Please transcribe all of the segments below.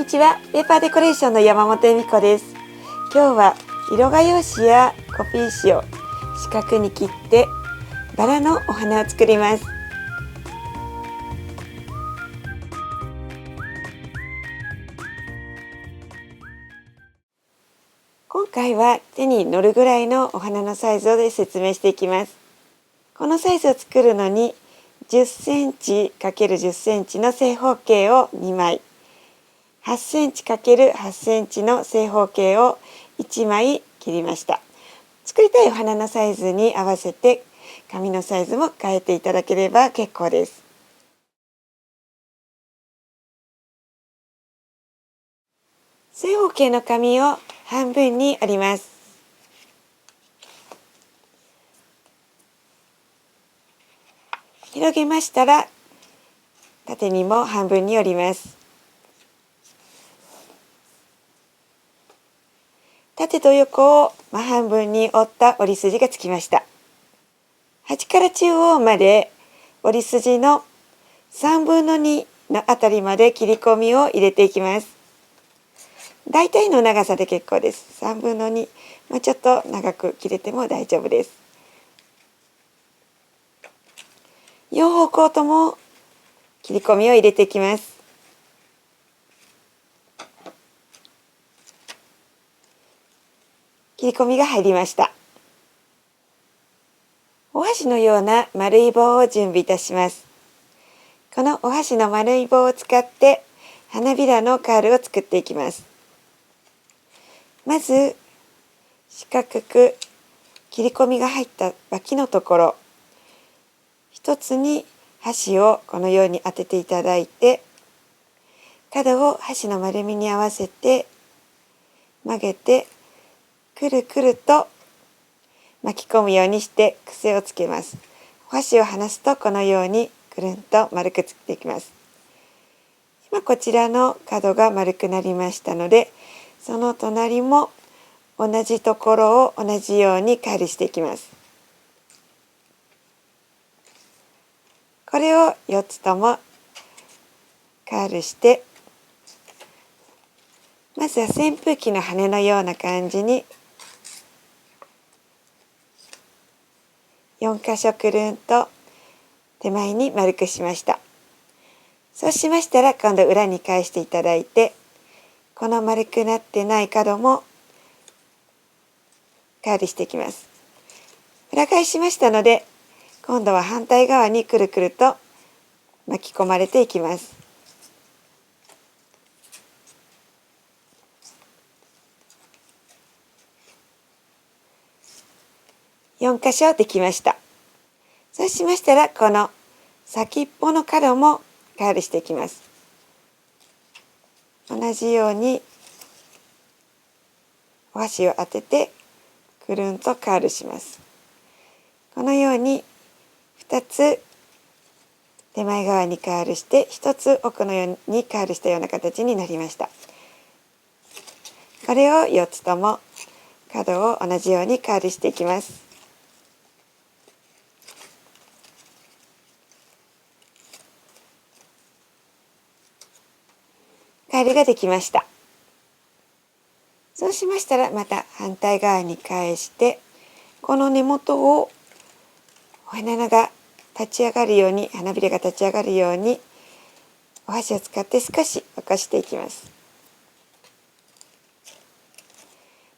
ちは、ペーパーデコレーションの山本恵美子です。今日は色画用紙やコピー紙を四角に切ってバラのお花を作ります。今回は手に乗るぐらいのお花のサイズで説明していきます。このサイズを作るのに10センチ ×10 センチの正方形を2枚、8センチ ×8 センチの正方形を1枚切りました。作りたいお花のサイズに合わせて紙のサイズも変えていただければ結構です。正方形の紙を半分に折ります。広げましたら縦にも半分に折ります。縦と横を真半分に折った折り筋がつきました。端から中央まで折り筋の3分の2のあたりまで切り込みを入れていきます。大体の長さで結構です。3分の2、ちょっと長く切れても大丈夫です。両方向とも切り込みを入れていきます。切り込みが入りました。お箸のような丸い棒を準備いたします。このお箸の丸い棒を使って花びらのカールを作っていきます。まず四角く切り込みが入った脇のところ、一つに箸をこのように当てていただいて、角を箸の丸みに合わせて曲げてくるくると巻き込むようにして癖をつけます。お箸を離すとこのようにくるんと丸くつけていきます。今こちらの角が丸くなりましたので、その隣も同じところを同じようにカールしていきます。これを4つともカールして、まずは扇風機の羽のような感じに4箇所くるんと手前に丸くしました。そうしましたら今度裏に返していただいて、この丸くなってない角もカールしていきます。裏返しましたので、今度は反対側にくるくると巻き込まれていきます。4箇所できました。そうしましたらこの先っぽの角もカールしていきます。同じようにお箸を当ててくるんとカールします。このように2つ手前側にカールして1つ奥のようにカールしたような形になりました。これを4つとも角を同じようにカールしていきます。カールができました。そうしましたらまた反対側に返して、この根元をお花が立ち上がるように、花びらが立ち上がるようにお箸を使って少し起こしていきます。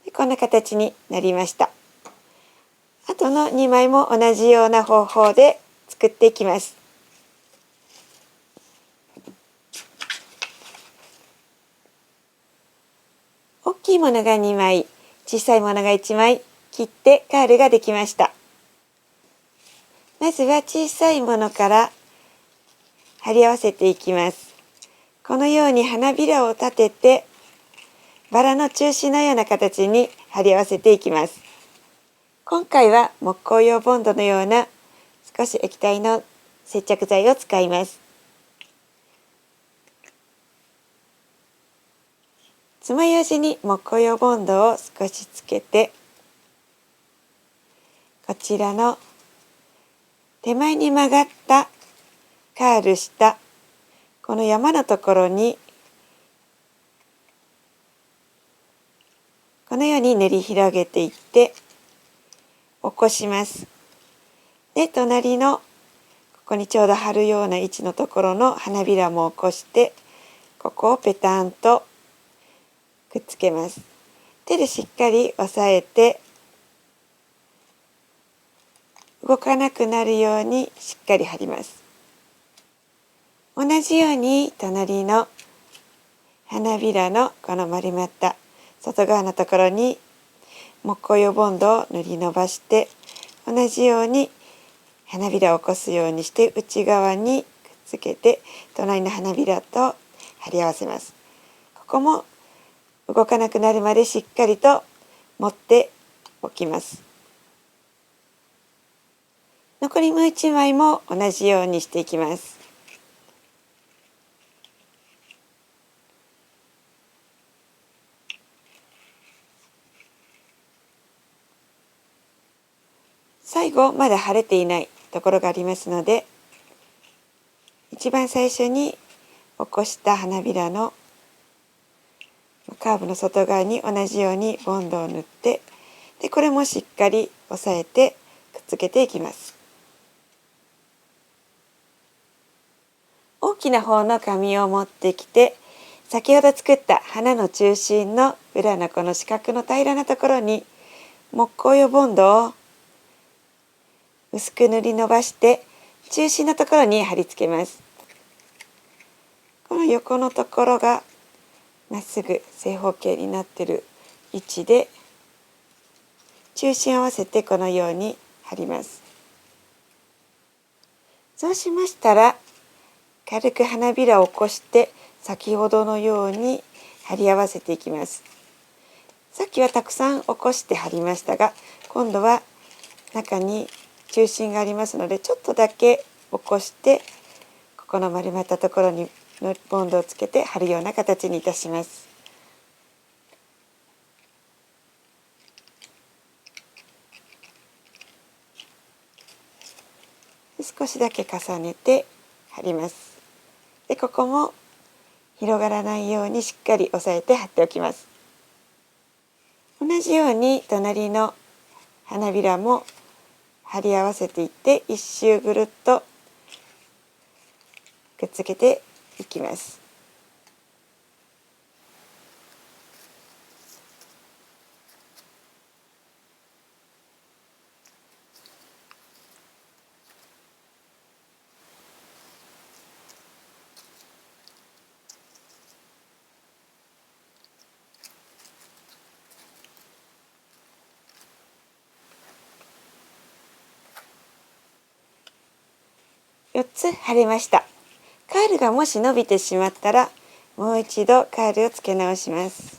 でこんな形になりました。あとの2枚も同じような方法で作っていきます。大きいものが2枚、小さいものが1枚切ってカールができました。まずは小さいものから貼り合わせていきます。このように花びらを立ててバラの中心のような形に貼り合わせていきます。今回は木工用ボンドのような少し液体の接着剤を使います。爪楊枝に木工用ボンドを少しつけて、こちらの手前に曲がったカールしたこの山のところにこのように練り広げていって起こします。で、隣のここにちょうど貼るような位置のところの花びらも起こして、ここをペタンとくっつけます。手でしっかり押さえて動かなくなるようにしっかり貼ります。同じように隣の花びらのこの丸まった外側のところに木工用ボンドを塗り伸ばして、同じように花びらを起こすようにして内側にくっつけて隣の花びらと貼り合わせます。ここも動かなくなるまでしっかりと持っておきます。残りもう1枚も同じようにしていきます。最後まだ貼れていないところがありますので、一番最初に起こした花びらのカーブの外側に同じようにボンドを塗って、でこれもしっかり押さえてくっつけていきます。大きな方の紙を持ってきて、先ほど作った花の中心の裏のこの四角の平らなところに木工用ボンドを薄く塗り伸ばして中心のところに貼り付けます。この横のところがまっすぐ正方形になっている位置で中心を合わせてこのように貼ります。そうしましたら軽く花びらを起こして先ほどのように貼り合わせていきます。さっきはたくさん起こして貼りましたが、今度は中に中心がありますのでちょっとだけ起こしてここの丸まったところにボンドをつけて貼るような形にいたします。少しだけ重ねて貼ります。でここも広がらないようにしっかり押さえて貼っておきます。同じように隣の花びらも貼り合わせていって一周ぐるっとくっつけていきます。4つ貼れました。カールがもし伸びてしまったらもう一度カールをつけ直します。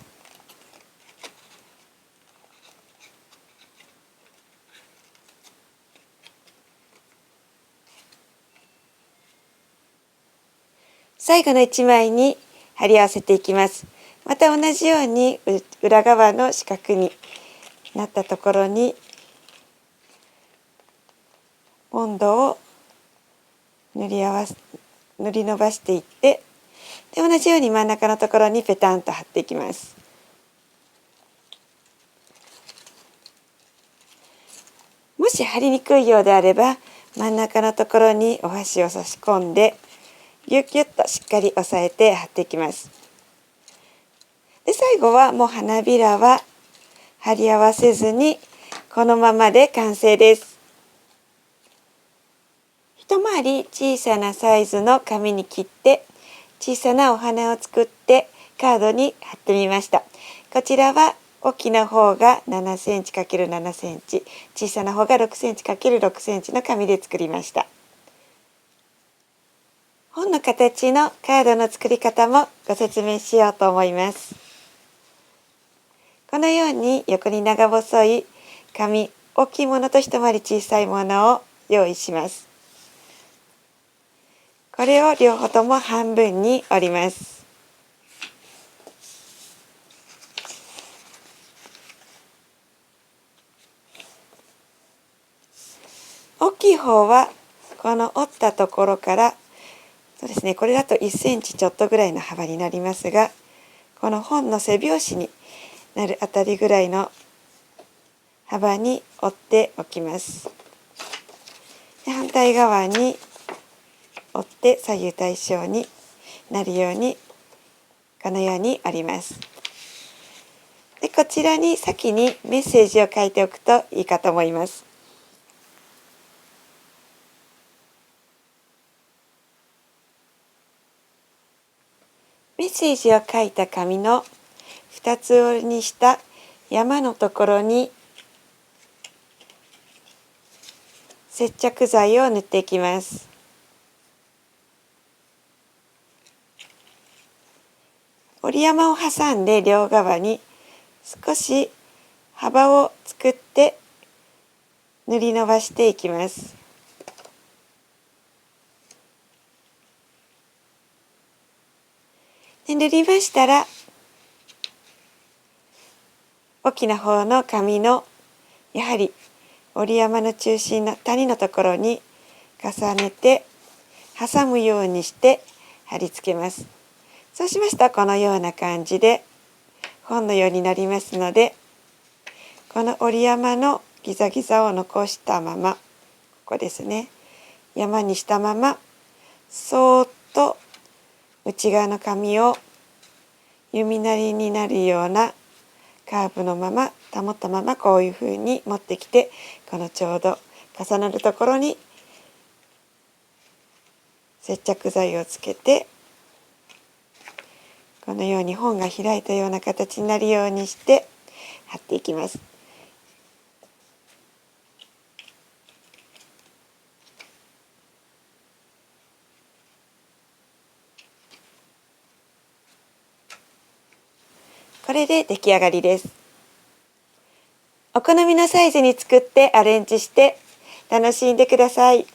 最後の1枚に貼り合わせていきます。また同じように裏側の四角になったところにボンドを塗り伸ばしていって、で同じように真ん中のところにペタンと貼っていきます。もし貼りにくいようであれば真ん中のところにお箸を差し込んでギュッギュッとしっかり押さえて貼っていきます。で最後はもう花びらは貼り合わせずにこのままで完成です。一回り小さなサイズの紙に切って小さなお花を作ってカードに貼ってみました。こちらは大きな方が7センチ ×7 センチ、小さな方が6センチ ×6 センチの紙で作りました。本の形のカードの作り方もご説明しようと思います。このように横に長細い紙、大きいものと一回り小さいものを用意します。これを両方とも半分に折ります。大きい方はこの折ったところからそうですね、これだと1センチちょっとぐらいの幅になりますが、この本の背表紙になるあたりぐらいの幅に折っておきます。で反対側に折って左右対称になるようにこのように折ります。でこちらに先にメッセージを書いておくといいかと思います。メッセージを書いた紙の2つ折りにした山のところに接着剤を塗っていきます。折り山を挟んで両側に少し幅を作って塗り伸ばしていきます。で塗りましたら大きな方の紙のやはり折り山の中心の谷のところに重ねて挟むようにして貼り付けます。そうしましたらこのような感じで本のようになりますので、この折り山のギザギザを残したまま、ここですね、山にしたままそーっと内側の紙を弓なりになるようなカーブのまま保ったままこういうふうに持ってきて、このちょうど重なるところに接着剤をつけて、このように本が開いたような形になるようにして貼っていきます。これで出来上がりです。お好みのサイズに作ってアレンジして楽しんでください。